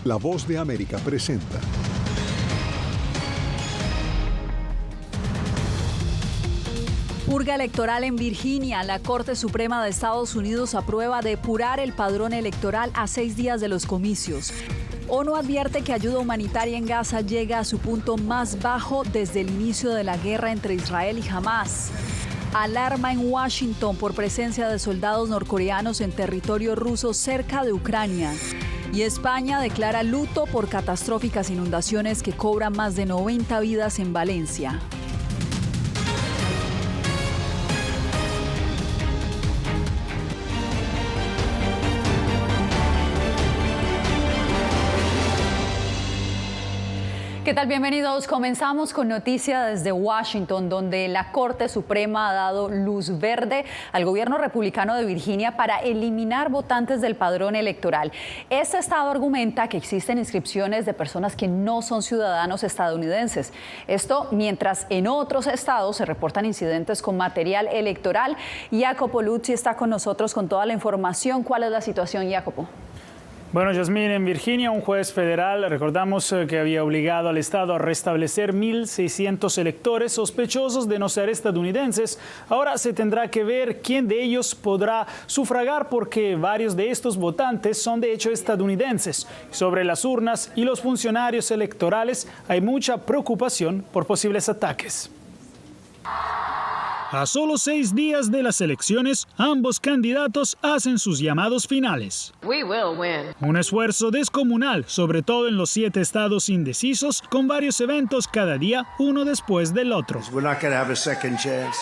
La Voz de América presenta. Purga electoral en Virginia. La Corte Suprema de Estados Unidos aprueba depurar el padrón electoral a 6 días de los comicios. ONU advierte que ayuda humanitaria en Gaza llega a su punto más bajo desde el inicio de la guerra entre Israel y Hamás. Alarma en Washington por presencia de soldados norcoreanos en territorio ruso cerca de Ucrania. Y España declara luto por catastróficas inundaciones que cobran más de 90 vidas en Valencia. ¿Qué tal? Bienvenidos. Comenzamos con noticia desde Washington, donde la Corte Suprema ha dado luz verde al gobierno republicano de Virginia para eliminar votantes del padrón electoral. Este estado argumenta que existen inscripciones de personas que no son ciudadanos estadounidenses. Esto mientras en otros estados se reportan incidentes con material electoral. Jacopo Luzzi está con nosotros con toda la información. ¿Cuál es la situación, Jacopo? Bueno, Yasmín, en Virginia, un juez federal, recordamos que había obligado al Estado a restablecer 1.600 electores sospechosos de no ser estadounidenses. Ahora se tendrá que ver quién de ellos podrá sufragar porque varios de estos votantes son de hecho estadounidenses. Sobre las urnas y los funcionarios electorales hay mucha preocupación por posibles ataques. A solo 6 días de las elecciones, ambos candidatos hacen sus llamados finales. Un esfuerzo descomunal, sobre todo en los 7 estados indecisos, con varios eventos cada día, uno después del otro.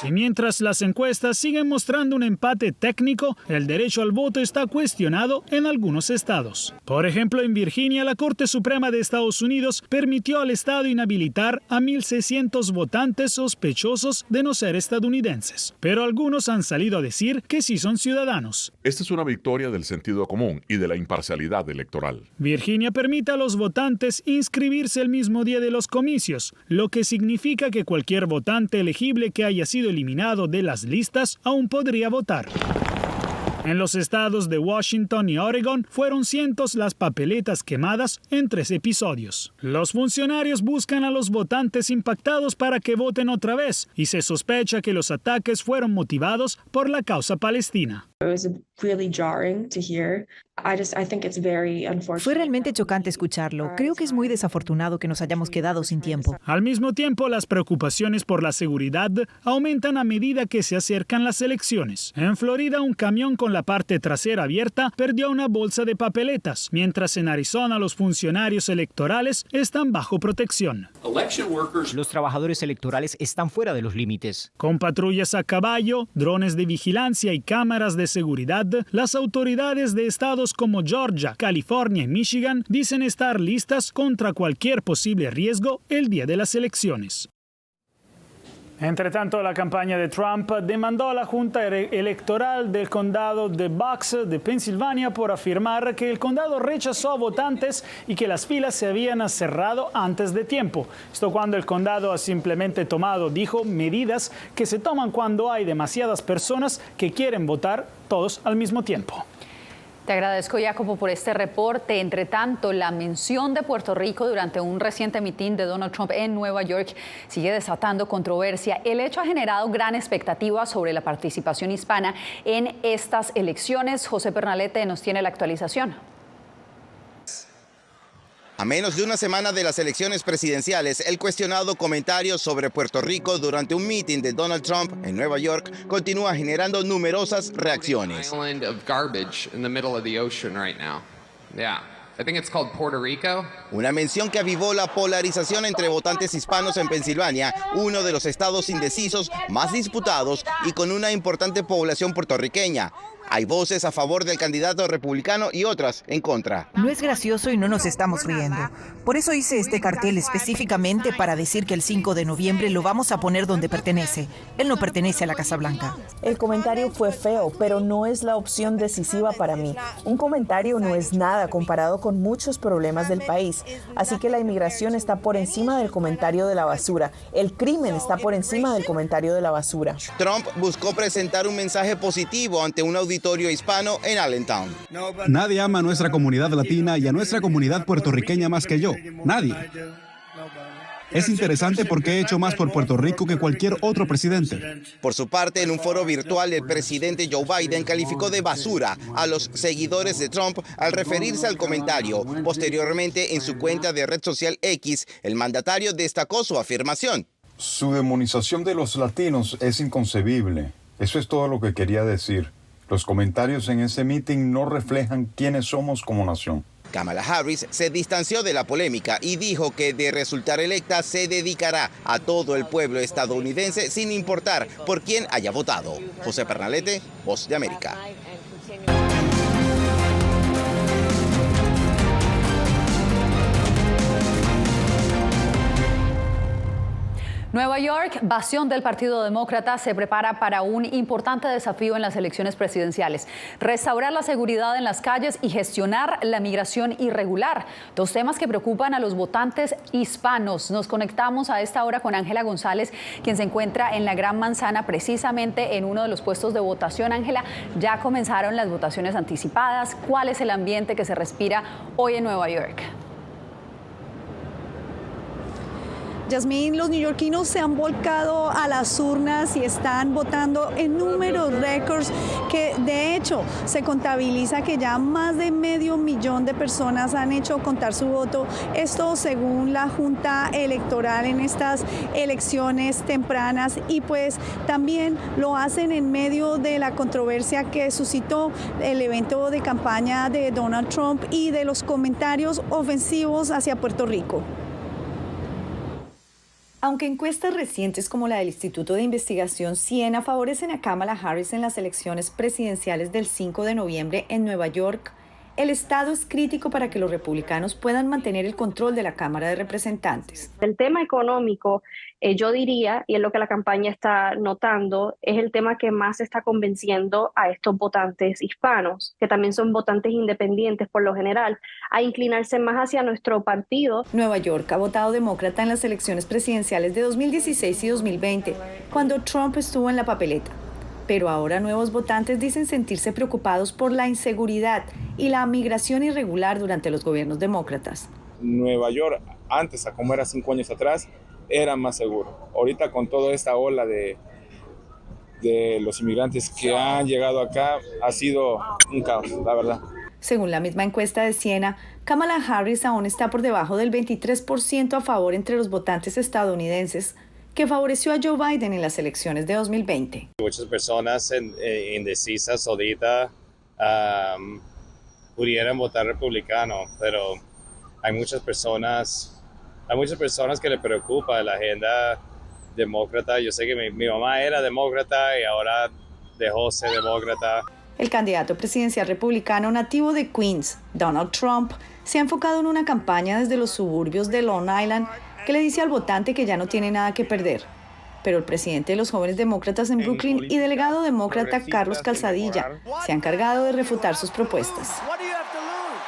Y mientras las encuestas siguen mostrando un empate técnico, el derecho al voto está cuestionado en algunos estados. Por ejemplo, en Virginia, la Corte Suprema de Estados Unidos permitió al estado inhabilitar a 1.600 votantes sospechosos de no ser estadounidenses. Pero algunos han salido a decir que sí son ciudadanos. Esta es una victoria del sentido común y de la imparcialidad electoral. Virginia permite a los votantes inscribirse el mismo día de los comicios, lo que significa que cualquier votante elegible que haya sido eliminado de las listas aún podría votar. En los estados de Washington y Oregon fueron cientos las papeletas quemadas en 3 episodios. Los funcionarios buscan a los votantes impactados para que voten otra vez y se sospecha que los ataques fueron motivados por la causa palestina. Fue realmente chocante escucharlo. Creo que es muy desafortunado que nos hayamos quedado sin tiempo. Al mismo tiempo, las preocupaciones por la seguridad aumentan a medida que se acercan las elecciones. En Florida, un camión con la parte trasera abierta perdió una bolsa de papeletas, mientras en Arizona los funcionarios electorales están bajo protección. Los trabajadores electorales están fuera de los límites. Con patrullas a caballo, drones de vigilancia y cámaras de seguridad, las autoridades de estados como Georgia, California y Michigan dicen estar listas contra cualquier posible riesgo el día de las elecciones. Entre tanto, la campaña de Trump demandó a la Junta Electoral del Condado de Bucks de Pensilvania por afirmar que el condado rechazó a votantes y que las filas se habían cerrado antes de tiempo. Esto cuando el condado ha simplemente tomado, dijo, medidas que se toman cuando hay demasiadas personas que quieren votar todos al mismo tiempo. Te agradezco, Jacopo, por este reporte. Entre tanto, la mención de Puerto Rico durante un reciente mitin de Donald Trump en Nueva York sigue desatando controversia. El hecho ha generado gran expectativa sobre la participación hispana en estas elecciones. José Pernalete nos tiene la actualización. A menos de una semana de las elecciones presidenciales, el cuestionado comentario sobre Puerto Rico durante un mitin de Donald Trump en Nueva York continúa generando numerosas reacciones. Una mención que avivó la polarización entre votantes hispanos en Pensilvania, uno de los estados indecisos más disputados y con una importante población puertorriqueña. Hay voces a favor del candidato republicano y otras en contra. No es gracioso y no nos estamos riendo. Por eso hice este cartel específicamente para decir que el 5 de noviembre lo vamos a poner donde pertenece. Él no pertenece a la Casa Blanca. El comentario fue feo, pero no es la opción decisiva para mí. Un comentario no es nada comparado con muchos problemas del país. Así que la inmigración está por encima del comentario de la basura. El crimen está por encima del comentario de la basura. Trump buscó presentar un mensaje positivo ante una audiencia auditorio hispano en Allentown. Nadie ama a nuestra comunidad latina y a nuestra comunidad puertorriqueña más que yo. Nadie. Es interesante porque he hecho más por Puerto Rico que cualquier otro presidente. Por su parte, en un foro virtual, el presidente Joe Biden calificó de basura a los seguidores de Trump al referirse al comentario. Posteriormente, en su cuenta de red social X, el mandatario destacó su afirmación. Su demonización de los latinos es inconcebible. Eso es todo lo que quería decir. Los comentarios en ese meeting no reflejan quiénes somos como nación. Kamala Harris se distanció de la polémica y dijo que de resultar electa se dedicará a todo el pueblo estadounidense sin importar por quién haya votado. José Pernalete, Voz de América. Nueva York, bastión del Partido Demócrata, se prepara para un importante desafío en las elecciones presidenciales: restaurar la seguridad en las calles y gestionar la migración irregular. Dos temas que preocupan a los votantes hispanos. Nos conectamos a esta hora con Ángela González, quien se encuentra en la Gran Manzana, precisamente en uno de los puestos de votación. Ángela, ya comenzaron las votaciones anticipadas. ¿Cuál es el ambiente que se respira hoy en Nueva York? Yasmín, los neoyorquinos se han volcado a las urnas y están votando en números récords que de hecho se contabiliza que ya más de 500,000 de personas han hecho contar su voto. Esto según la Junta Electoral en estas elecciones tempranas, y pues también lo hacen en medio de la controversia que suscitó el evento de campaña de Donald Trump y de los comentarios ofensivos hacia Puerto Rico. Aunque encuestas recientes como la del Instituto de Investigación Siena favorecen a Kamala Harris en las elecciones presidenciales del 5 de noviembre en Nueva York, el estado es crítico para que los republicanos puedan mantener el control de la Cámara de Representantes. El tema económico, yo diría, y es lo que la campaña está notando, es el tema que más está convenciendo a estos votantes hispanos, que también son votantes independientes por lo general, a inclinarse más hacia nuestro partido. Nueva York ha votado demócrata en las elecciones presidenciales de 2016 y 2020, cuando Trump estuvo en la papeleta. Pero ahora nuevos votantes dicen sentirse preocupados por la inseguridad y la migración irregular durante los gobiernos demócratas. Nueva York, antes, a como era 5 años atrás, era más seguro. Ahorita con toda esta ola de los inmigrantes que han llegado acá, ha sido un caos, la verdad. Según la misma encuesta de Siena, Kamala Harris aún está por debajo del 23% a favor entre los votantes estadounidenses, que favoreció a Joe Biden en las elecciones de 2020. Muchas personas indecisas ahorita pudieran votar republicano, pero hay muchas personas que le preocupa la agenda demócrata. Yo sé que mi mamá era demócrata y ahora dejó ser demócrata. El candidato presidencial republicano nativo de Queens, Donald Trump, se ha enfocado en una campaña desde los suburbios de Long Island que le dice al votante que ya no tiene nada que perder. Pero el presidente de los jóvenes demócratas en Brooklyn y delegado demócrata Carlos Calzadilla se han encargado de refutar sus propuestas.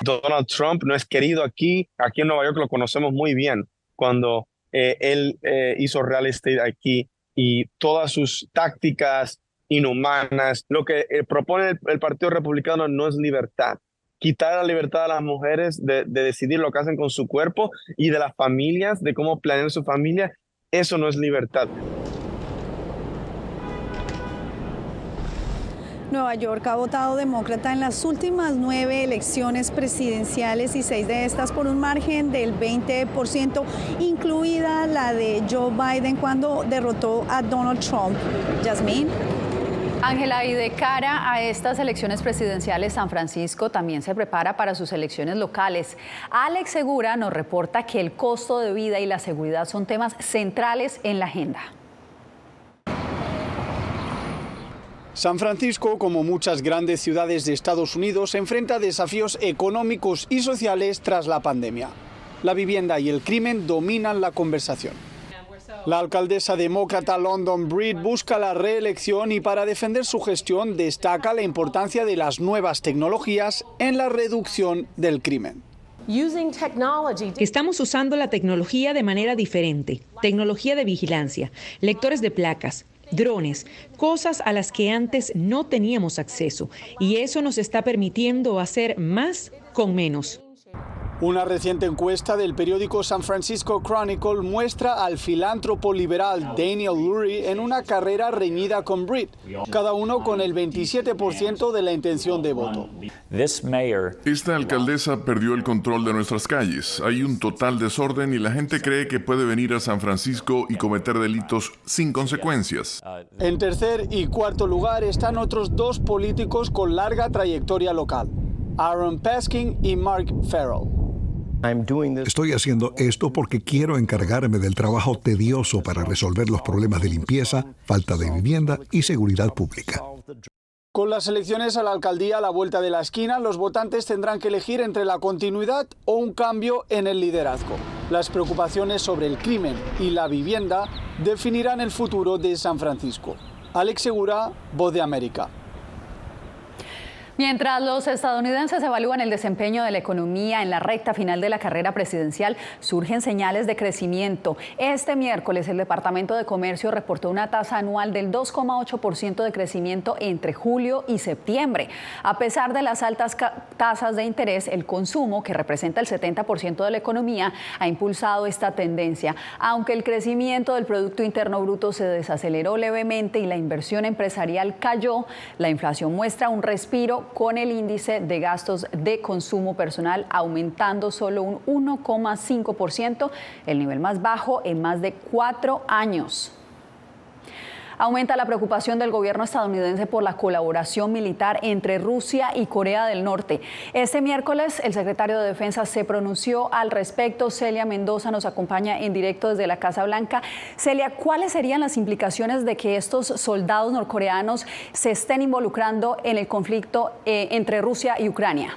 Donald Trump no es querido aquí en Nueva York, lo conocemos muy bien. Cuando él hizo real estate aquí y todas sus tácticas inhumanas, lo que propone el Partido Republicano no es libertad. Quitar la libertad a las mujeres de decidir lo que hacen con su cuerpo y de las familias, de cómo planear su familia, eso no es libertad. Nueva York ha votado demócrata en las últimas 9 elecciones presidenciales y 6 de estas por un margen del 20%, incluida la de Joe Biden cuando derrotó a Donald Trump. Yasmín. Ángela, y de cara a estas elecciones presidenciales, San Francisco también se prepara para sus elecciones locales. Alex Segura nos reporta que el costo de vida y la seguridad son temas centrales en la agenda. San Francisco, como muchas grandes ciudades de Estados Unidos, enfrenta a desafíos económicos y sociales tras la pandemia. La vivienda y el crimen dominan la conversación. La alcaldesa demócrata London Breed busca la reelección y para defender su gestión destaca la importancia de las nuevas tecnologías en la reducción del crimen. Estamos usando la tecnología de manera diferente. Tecnología de vigilancia, lectores de placas, drones, cosas a las que antes no teníamos acceso. Y eso nos está permitiendo hacer más con menos. Una reciente encuesta del periódico San Francisco Chronicle muestra al filántropo liberal Daniel Lurie en una carrera reñida con Britt, cada uno con el 27% de la intención de voto. Esta alcaldesa perdió el control de nuestras calles. Hay un total desorden y la gente cree que puede venir a San Francisco y cometer delitos sin consecuencias. En tercer y cuarto lugar están otros dos políticos con larga trayectoria local, Aaron Peskin y Mark Farrell. Estoy haciendo esto porque quiero encargarme del trabajo tedioso para resolver los problemas de limpieza, falta de vivienda y seguridad pública. Con las elecciones a la alcaldía a la vuelta de la esquina, los votantes tendrán que elegir entre la continuidad o un cambio en el liderazgo. Las preocupaciones sobre el crimen y la vivienda definirán el futuro de San Francisco. Alex Segura, Voz de América. Mientras los estadounidenses evalúan el desempeño de la economía en la recta final de la carrera presidencial, surgen señales de crecimiento. Este miércoles el Departamento de Comercio reportó una tasa anual del 2,8% de crecimiento entre julio y septiembre. A pesar de las altas tasas de interés, el consumo, que representa el 70% de la economía, ha impulsado esta tendencia. Aunque el crecimiento del Producto Interno Bruto se desaceleró levemente y la inversión empresarial cayó, la inflación muestra un respiro, con el índice de gastos de consumo personal aumentando solo un 1,5%, el nivel más bajo en más de 4 años. Aumenta la preocupación del gobierno estadounidense por la colaboración militar entre Rusia y Corea del Norte. Este miércoles el secretario de Defensa se pronunció al respecto. Celia Mendoza nos acompaña en directo desde la Casa Blanca. Celia, ¿cuáles serían las implicaciones de que estos soldados norcoreanos se estén involucrando en el conflicto entre Rusia y Ucrania?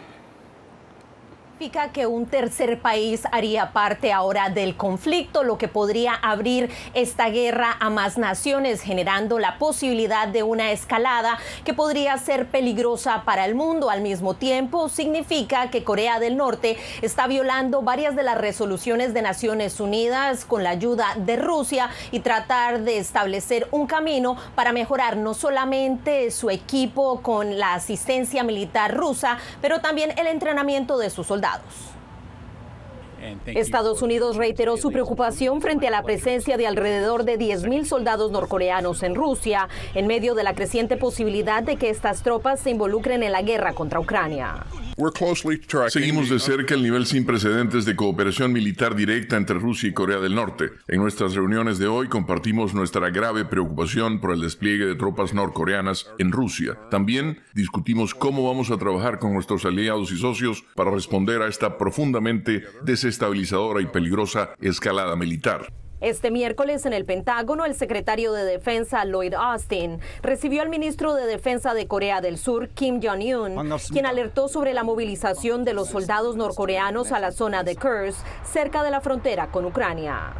Que un tercer país haría parte ahora del conflicto, lo que podría abrir esta guerra a más naciones, generando la posibilidad de una escalada que podría ser peligrosa para el mundo. Al mismo tiempo, significa que Corea del Norte está violando varias de las resoluciones de Naciones Unidas con la ayuda de Rusia y tratar de establecer un camino para mejorar no solamente su equipo con la asistencia militar rusa, pero también el entrenamiento de sus soldados. Estados Unidos reiteró su preocupación frente a la presencia de alrededor de 10.000 soldados norcoreanos en Rusia, en medio de la creciente posibilidad de que estas tropas se involucren en la guerra contra Ucrania. Seguimos de cerca el nivel sin precedentes de cooperación militar directa entre Rusia y Corea del Norte. En nuestras reuniones de hoy compartimos nuestra grave preocupación por el despliegue de tropas norcoreanas en Rusia. También discutimos cómo vamos a trabajar con nuestros aliados y socios para responder a esta profundamente desestabilizadora y peligrosa escalada militar. Este miércoles en el Pentágono, el secretario de Defensa Lloyd Austin recibió al ministro de Defensa de Corea del Sur, Kim Jong-un, quien alertó sobre la movilización de los soldados norcoreanos a la zona de Kursk, cerca de la frontera con Ucrania.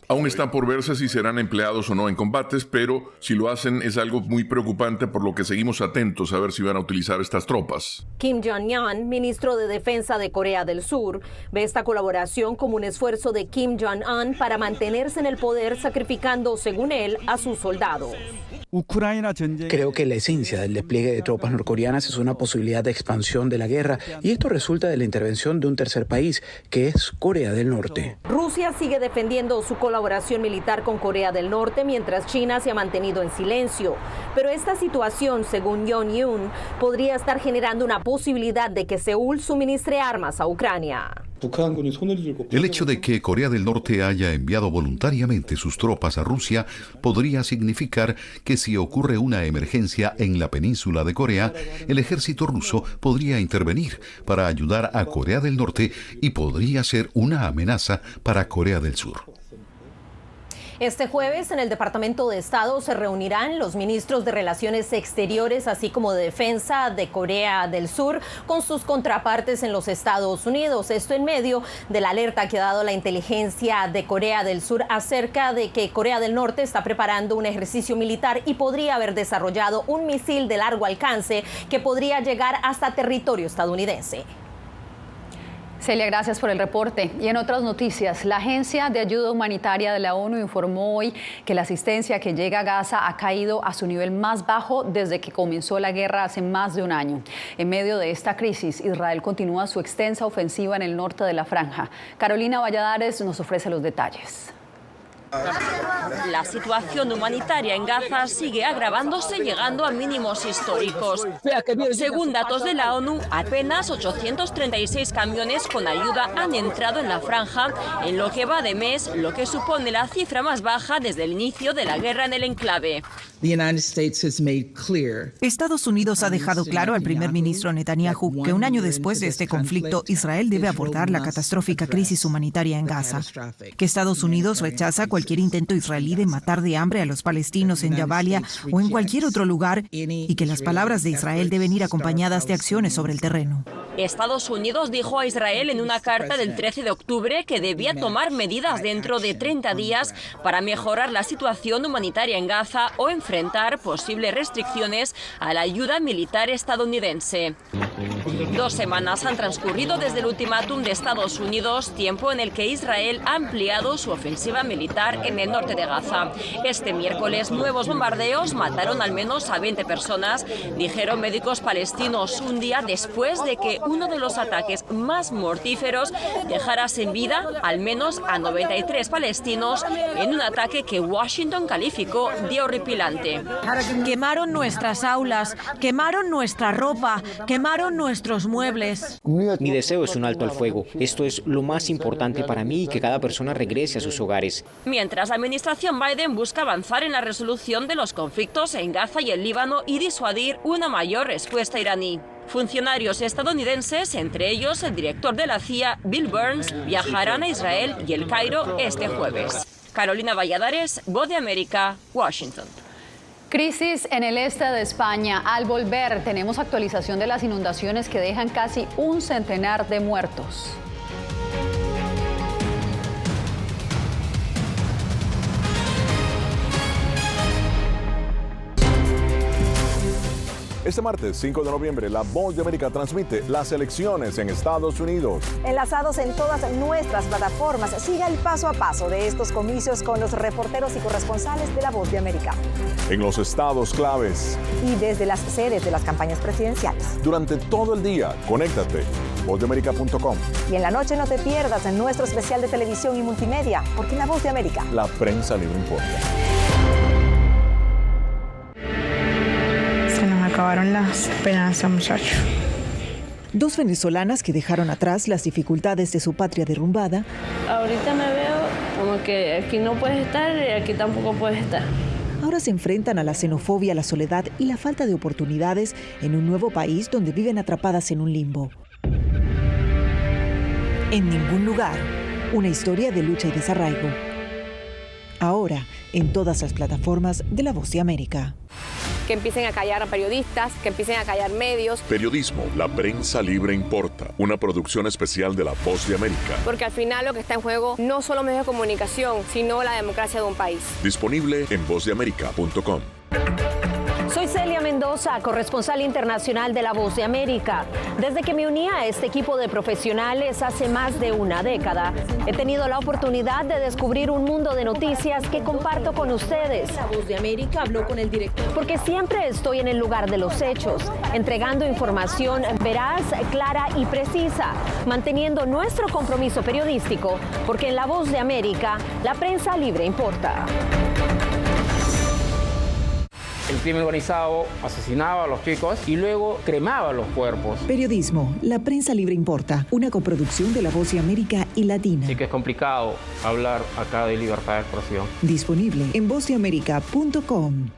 Aún está por verse si serán empleados o no en combates, pero si lo hacen es algo muy preocupante, por lo que seguimos atentos a ver si van a utilizar estas tropas. Kim Jong-un, ministro de Defensa de Corea del Sur, ve esta colaboración como un esfuerzo de Kim Jong-un para mantenerse en el poder, sacrificando, según él, a sus soldados. Creo que la esencia del despliegue de tropas norcoreanas es una posibilidad de expansión de la guerra, y esto resulta de la intervención de un tercer país, que es Corea del Norte. Rusia sigue defendiendo su colaboración militar con Corea del Norte, mientras China se ha mantenido en silencio. Pero esta situación, según Jong-un, podría estar generando una posibilidad de que Seúl suministre armas a Ucrania. El hecho de que Corea del Norte haya enviado voluntariamente sus tropas a Rusia podría significar que si ocurre una emergencia en la península de Corea, el ejército ruso podría intervenir para ayudar a Corea del Norte y podría ser una amenaza para Corea del Sur. Este jueves en el Departamento de Estado se reunirán los ministros de Relaciones Exteriores, así como de Defensa de Corea del Sur, con sus contrapartes en los Estados Unidos. Esto en medio de la alerta que ha dado la inteligencia de Corea del Sur acerca de que Corea del Norte está preparando un ejercicio militar y podría haber desarrollado un misil de largo alcance que podría llegar hasta territorio estadounidense. Celia, gracias por el reporte. Y en otras noticias, la Agencia de Ayuda Humanitaria de la ONU informó hoy que la asistencia que llega a Gaza ha caído a su nivel más bajo desde que comenzó la guerra hace más de un año. En medio de esta crisis, Israel continúa su extensa ofensiva en el norte de la franja. Carolina Valladares nos ofrece los detalles. La situación humanitaria en Gaza sigue agravándose, llegando a mínimos históricos. Según datos de la ONU, apenas 836 camiones con ayuda han entrado en la franja en lo que va de mes, lo que supone la cifra más baja desde el inicio de la guerra en el enclave. Estados Unidos ha dejado claro al primer ministro Netanyahu que un año después de este conflicto, Israel debe abordar la catastrófica crisis humanitaria en Gaza. Que Estados Unidos rechaza cualquier intento israelí de matar de hambre a los palestinos en Jabalia o en cualquier otro lugar y que las palabras de Israel deben ir acompañadas de acciones sobre el terreno. Estados Unidos dijo a Israel en una carta del 13 de octubre que debía tomar medidas dentro de 30 días para mejorar la situación humanitaria en Gaza o enfrentar posibles restricciones a la ayuda militar estadounidense. 2 semanas han transcurrido desde el ultimátum de Estados Unidos, tiempo en el que Israel ha ampliado su ofensiva militar en el norte de Gaza. Este miércoles, nuevos bombardeos mataron al menos a 20 personas, dijeron médicos palestinos, un día después de que uno de los ataques más mortíferos dejara sin vida al menos a 93 palestinos en un ataque que Washington calificó de horripilante. Quemaron nuestras aulas, quemaron nuestra ropa, quemaron nuestros muebles. Mi deseo es un alto al fuego. Esto es lo más importante para mí y que cada persona regrese a sus hogares. Mientras la administración Biden busca avanzar en la resolución de los conflictos en Gaza y el Líbano y disuadir una mayor respuesta iraní. Funcionarios estadounidenses, entre ellos el director de la CIA, Bill Burns, viajarán a Israel y El Cairo este jueves. Carolina Valladares, Voz de América, Washington. Crisis en el este de España. Al volver, tenemos actualización de las inundaciones que dejan casi un centenar de muertos. Este martes 5 de noviembre, La Voz de América transmite las elecciones en Estados Unidos. Enlazados en todas nuestras plataformas, siga el paso a paso de estos comicios con los reporteros y corresponsales de La Voz de América. En los estados claves. Y desde las sedes de las campañas presidenciales. Durante todo el día, conéctate, vozdeamerica.com. Y en la noche no te pierdas en nuestro especial de televisión y multimedia, porque en La Voz de América, la prensa libre importa. Acabaron las esperanzas, muchachos. 2 venezolanas que dejaron atrás las dificultades de su patria derrumbada. Ahorita me veo como que aquí no puedes estar y aquí tampoco puedes estar. Ahora se enfrentan a la xenofobia, la soledad y la falta de oportunidades en un nuevo país donde viven atrapadas en un limbo. En ningún lugar, una historia de lucha y desarraigo. Ahora, en todas las plataformas de La Voz de América. Que empiecen a callar a periodistas, que empiecen a callar medios. Periodismo, la prensa libre importa. Una producción especial de La Voz de América. Porque al final lo que está en juego no solo medios de comunicación, sino la democracia de un país. Disponible en vozdeamerica.com. Soy Celia Mendoza, corresponsal internacional de La Voz de América. Desde que me uní a este equipo de profesionales hace más de una década, he tenido la oportunidad de descubrir un mundo de noticias que comparto con ustedes. La Voz de América habló con el director. Porque siempre estoy en el lugar de los hechos, entregando información veraz, clara y precisa, manteniendo nuestro compromiso periodístico, porque en La Voz de América, la prensa libre importa. El crimen organizado asesinaba a los chicos y luego cremaba los cuerpos. Periodismo, la prensa libre importa, una coproducción de La Voz de América y Latina. Sí que es complicado hablar acá de libertad de expresión. Disponible en vozdeamerica.com.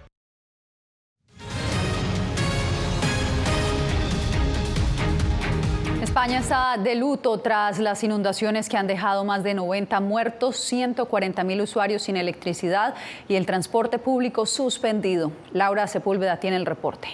España está de luto tras las inundaciones que han dejado más de 90 muertos, 140.000 usuarios sin electricidad y el transporte público suspendido. Laura Sepúlveda tiene el reporte.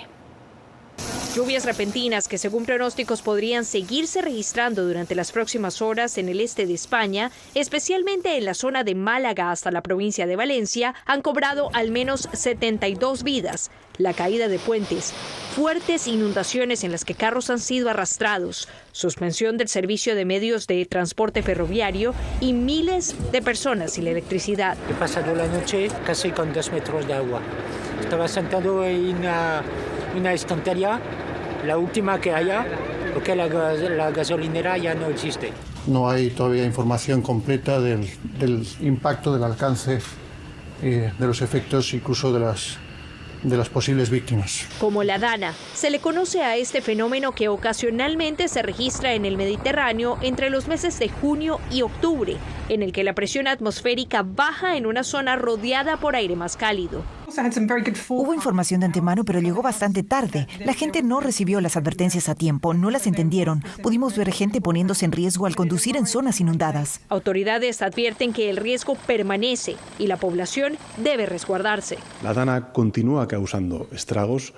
Lluvias repentinas que según pronósticos podrían seguirse registrando durante las próximas horas en el este de España, especialmente en la zona de Málaga hasta la provincia de Valencia, han cobrado al menos 72 vidas. La caída de puentes, fuertes inundaciones en las que carros han sido arrastrados, suspensión del servicio de medios de transporte ferroviario y miles de personas sin electricidad. He pasado la noche casi con 2 metros de agua. Estaba sentado en una estantería, la última que haya, porque la gasolinera ya no existe. No hay todavía información completa del impacto, del alcance, de los efectos incluso de las posibles víctimas. Como la Dana, se le conoce a este fenómeno que ocasionalmente se registra en el Mediterráneo entre los meses de junio y octubre, en el que la presión atmosférica baja en una zona rodeada por aire más cálido. Hubo información de antemano, pero llegó bastante tarde. La gente no recibió las advertencias a tiempo, no las entendieron. Pudimos ver gente poniéndose en riesgo al conducir en zonas inundadas. Autoridades advierten que el riesgo permanece y la población debe resguardarse. La Dana continúa causando estragos.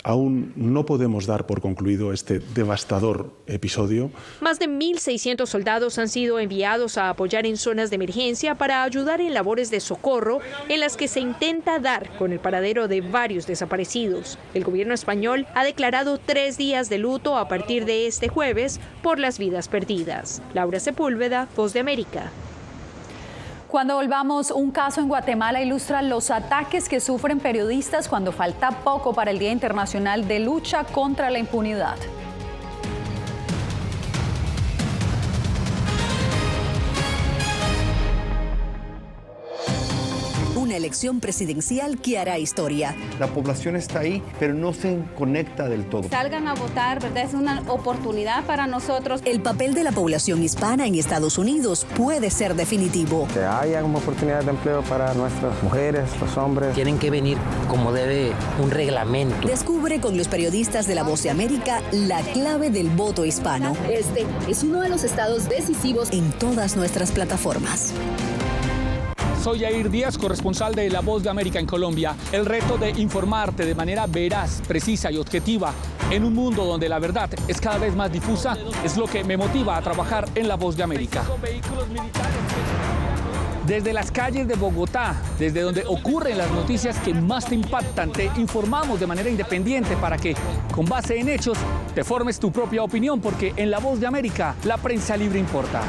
Aún no podemos dar por concluido este devastador episodio. Más de 1.600 soldados han sido enviados a apoyar en zonas de emergencia para ayudar en labores de socorro en las que se intenta dar con el paradero de varios desaparecidos. El gobierno español ha declarado 3 días de luto a partir de este jueves por las vidas perdidas. Laura Sepúlveda, Voz de América. Cuando volvamos, un caso en Guatemala ilustra los ataques que sufren periodistas cuando falta poco para el Día Internacional de Lucha contra la Impunidad. Una elección presidencial que hará historia. La población está ahí, pero no se conecta del todo. Salgan a votar, ¿verdad? Es una oportunidad para nosotros. El papel de la población hispana en Estados Unidos puede ser definitivo. Que haya como oportunidades de empleo para nuestras mujeres, los hombres. Tienen que venir como debe un reglamento. Descubre con los periodistas de La Voz de América la clave del voto hispano. Este es uno de los estados decisivos en todas nuestras plataformas. Soy Yair Díaz, corresponsal de La Voz de América en Colombia. El reto de informarte de manera veraz, precisa y objetiva en un mundo donde la verdad es cada vez más difusa es lo que me motiva a trabajar en La Voz de América. Desde las calles de Bogotá, desde donde ocurren las noticias que más te impactan, te informamos de manera independiente para que, con base en hechos, te formes tu propia opinión, porque en La Voz de América, la prensa libre importa.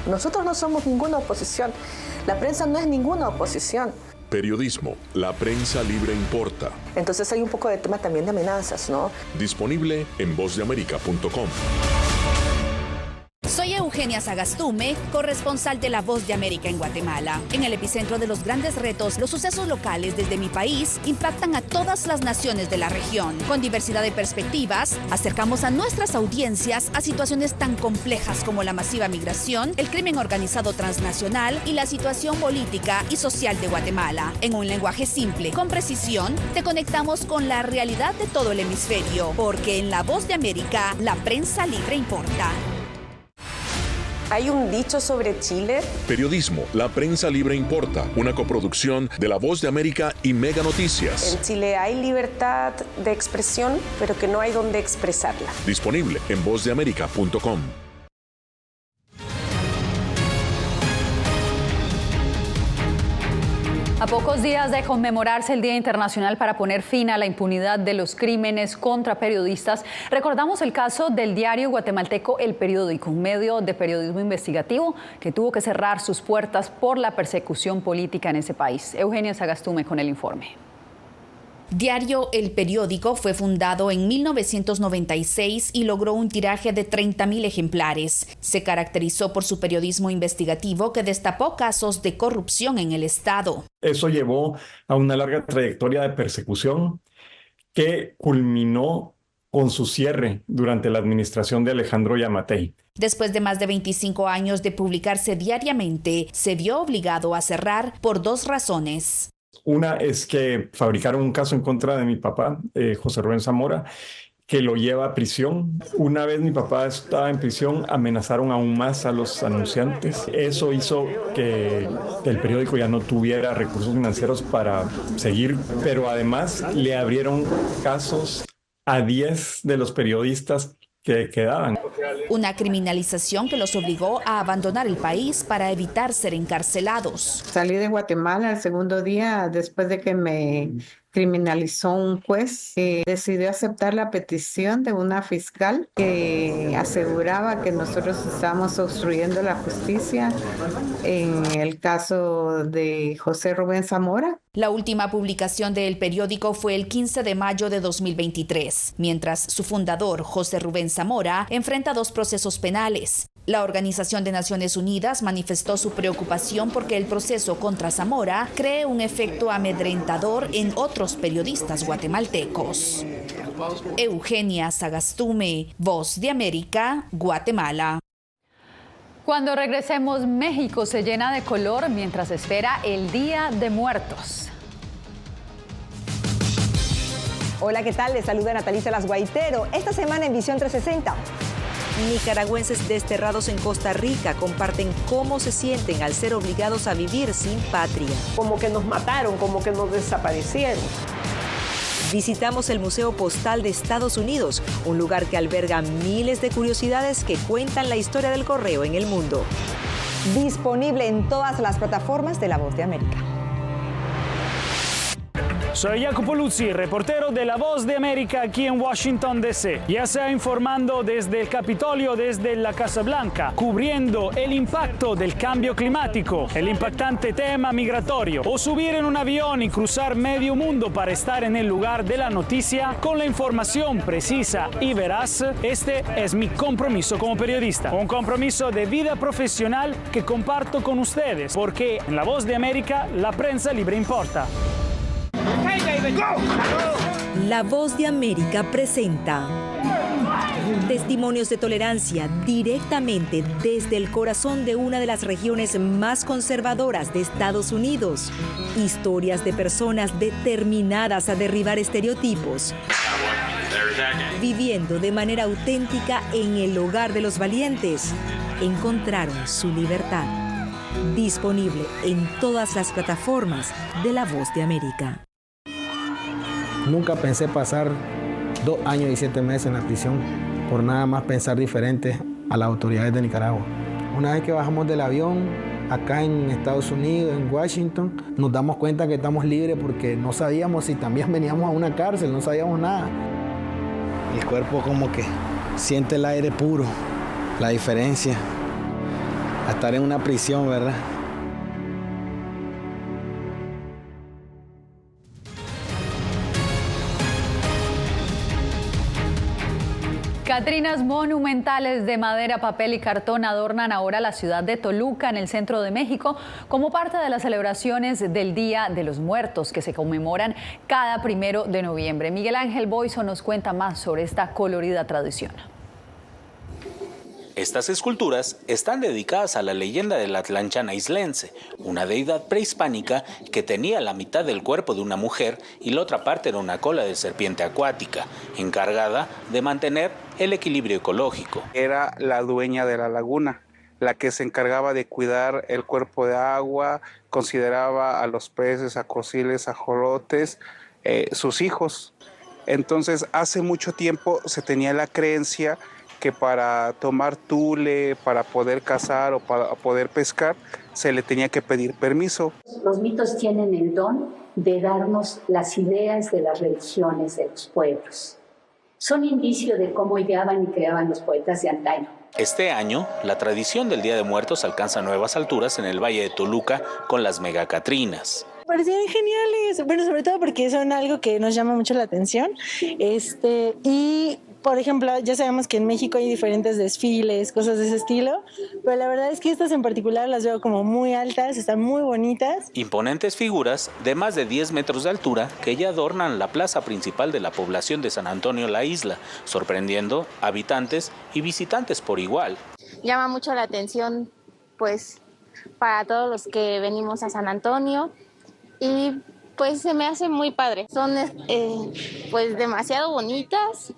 Nosotros no somos ninguna oposición. La prensa no es ninguna oposición. Periodismo, la prensa libre importa. Entonces hay un poco de tema también de amenazas, ¿no? Disponible en vozdeamerica.com. Soy Eugenia Sagastume, corresponsal de La Voz de América en Guatemala. En el epicentro de los grandes retos, los sucesos locales desde mi país impactan a todas las naciones de la región. Con diversidad de perspectivas, acercamos a nuestras audiencias a situaciones tan complejas como la masiva migración, el crimen organizado transnacional y la situación política y social de Guatemala. En un lenguaje simple, con precisión, te conectamos con la realidad de todo el hemisferio, porque en La Voz de América, la prensa libre importa. Hay un dicho sobre Chile. Periodismo, la prensa libre importa. Una coproducción de La Voz de América y Mega Noticias. En Chile hay libertad de expresión, pero que no hay donde expresarla. Disponible en vozdeamerica.com. A pocos días de conmemorarse el Día Internacional para poner fin a la impunidad de los crímenes contra periodistas, recordamos el caso del diario guatemalteco El Periódico, un medio de periodismo investigativo que tuvo que cerrar sus puertas por la persecución política en ese país. Eugenia Sagastume con el informe. Diario El Periódico fue fundado en 1996 y logró un tiraje de 30,000 ejemplares. Se caracterizó por su periodismo investigativo que destapó casos de corrupción en el Estado. Eso llevó a una larga trayectoria de persecución que culminó con su cierre durante la administración de Alejandro Yamatei. Después de más de 25 años de publicarse diariamente, se vio obligado a cerrar por 2 razones. Una es que fabricaron un caso en contra de mi papá, José Rubén Zamora, que lo lleva a prisión. Una vez mi papá estaba en prisión, amenazaron aún más a los anunciantes. Eso hizo que el periódico ya no tuviera recursos financieros para seguir, pero además le abrieron casos a 10 de los periodistas que quedaban. Una criminalización que los obligó a abandonar el país para evitar ser encarcelados. Salí de Guatemala el segundo día después de que me criminalizó un juez que decidió aceptar la petición de una fiscal que aseguraba que nosotros estábamos obstruyendo la justicia en el caso de José Rubén Zamora. La última publicación del periódico fue el 15 de mayo de 2023, mientras su fundador, José Rubén Zamora, enfrenta 2 procesos penales. La Organización de Naciones Unidas manifestó su preocupación porque el proceso contra Zamora cree un efecto amedrentador en otros periodistas guatemaltecos. Eugenia Sagastume, Voz de América, Guatemala. Cuando regresemos, México se llena de color mientras espera el Día de Muertos. Hola, ¿qué tal? Les saluda Natalia Salas Guaitero. Esta semana en Visión 360. Nicaragüenses desterrados en Costa Rica comparten cómo se sienten al ser obligados a vivir sin patria. Como que nos mataron, como que nos desaparecieron. Visitamos el Museo Postal de Estados Unidos, un lugar que alberga miles de curiosidades que cuentan la historia del correo en el mundo. Disponible en todas las plataformas de La Voz de América. Soy Jacopo Luzzi, reportero de La Voz de América aquí en Washington, D.C. Ya sea informando desde el Capitolio, desde la Casa Blanca, cubriendo el impacto del cambio climático, el impactante tema migratorio, o subir en un avión y cruzar medio mundo para estar en el lugar de la noticia con la información precisa y veraz, este es mi compromiso como periodista. Un compromiso de vida profesional que comparto con ustedes, porque en La Voz de América la prensa libre importa. La Voz de América presenta testimonios de tolerancia directamente desde el corazón de una de las regiones más conservadoras de Estados Unidos. Historias de personas determinadas a derribar estereotipos, viviendo de manera auténtica en el hogar de los valientes. Encontraron su libertad. Disponible en todas las plataformas de La Voz de América. Nunca pensé pasar 2 años y 7 meses en la prisión por nada más pensar diferente a las autoridades de Nicaragua. Una vez que bajamos del avión, acá en Estados Unidos, en Washington, nos damos cuenta que estamos libres porque no sabíamos si también veníamos a una cárcel, no sabíamos nada. El cuerpo como que siente el aire puro, la diferencia a estar en una prisión, ¿verdad? Catrinas monumentales de madera, papel y cartón adornan ahora la ciudad de Toluca, en el centro de México, como parte de las celebraciones del Día de los Muertos, que se conmemoran cada 1 de noviembre. Miguel Ángel Boiso nos cuenta más sobre esta colorida tradición. Estas esculturas están dedicadas a la leyenda del Atlanchana islense, una deidad prehispánica que tenía la mitad del cuerpo de una mujer y la otra parte era una cola de serpiente acuática, encargada de mantener el equilibrio ecológico. Era la dueña de la laguna, la que se encargaba de cuidar el cuerpo de agua, consideraba a los peces, a cociles, ajolotes, sus hijos. Entonces, hace mucho tiempo se tenía la creencia que para tomar tule, para poder cazar o para poder pescar, se le tenía que pedir permiso. Los mitos tienen el don de darnos las ideas de las religiones de los pueblos. Son indicio de cómo ideaban y creaban los poetas de antaño. Este año, la tradición del Día de Muertos alcanza nuevas alturas en el Valle de Toluca con las megacatrinas. Parecían geniales, bueno, sobre todo porque son algo que nos llama mucho la atención. Y, por ejemplo, ya sabemos que en México hay diferentes desfiles, cosas de ese estilo, pero la verdad es que estas en particular las veo como muy altas, están muy bonitas. Imponentes figuras de más de 10 metros de altura que ya adornan la plaza principal de la población de San Antonio La Isla, sorprendiendo habitantes y visitantes por igual. Llama mucho la atención, pues, para todos los que venimos a San Antonio. Y pues se me hace muy padre. Son pues demasiado bonitas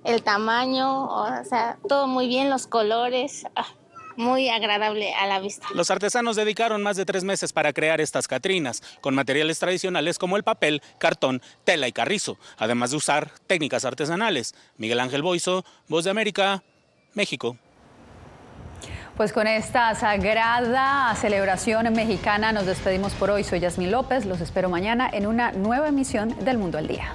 el tamaño, o sea, todo muy bien, los colores, muy agradable a la vista. Los artesanos dedicaron más de 3 meses para crear estas catrinas, con materiales tradicionales como el papel, cartón, tela y carrizo, además de usar técnicas artesanales. Miguel Ángel Boiso, Voz de América, México. Pues con esta sagrada celebración mexicana nos despedimos por hoy. Soy Yasmín López, los espero mañana en una nueva emisión del Mundo al Día.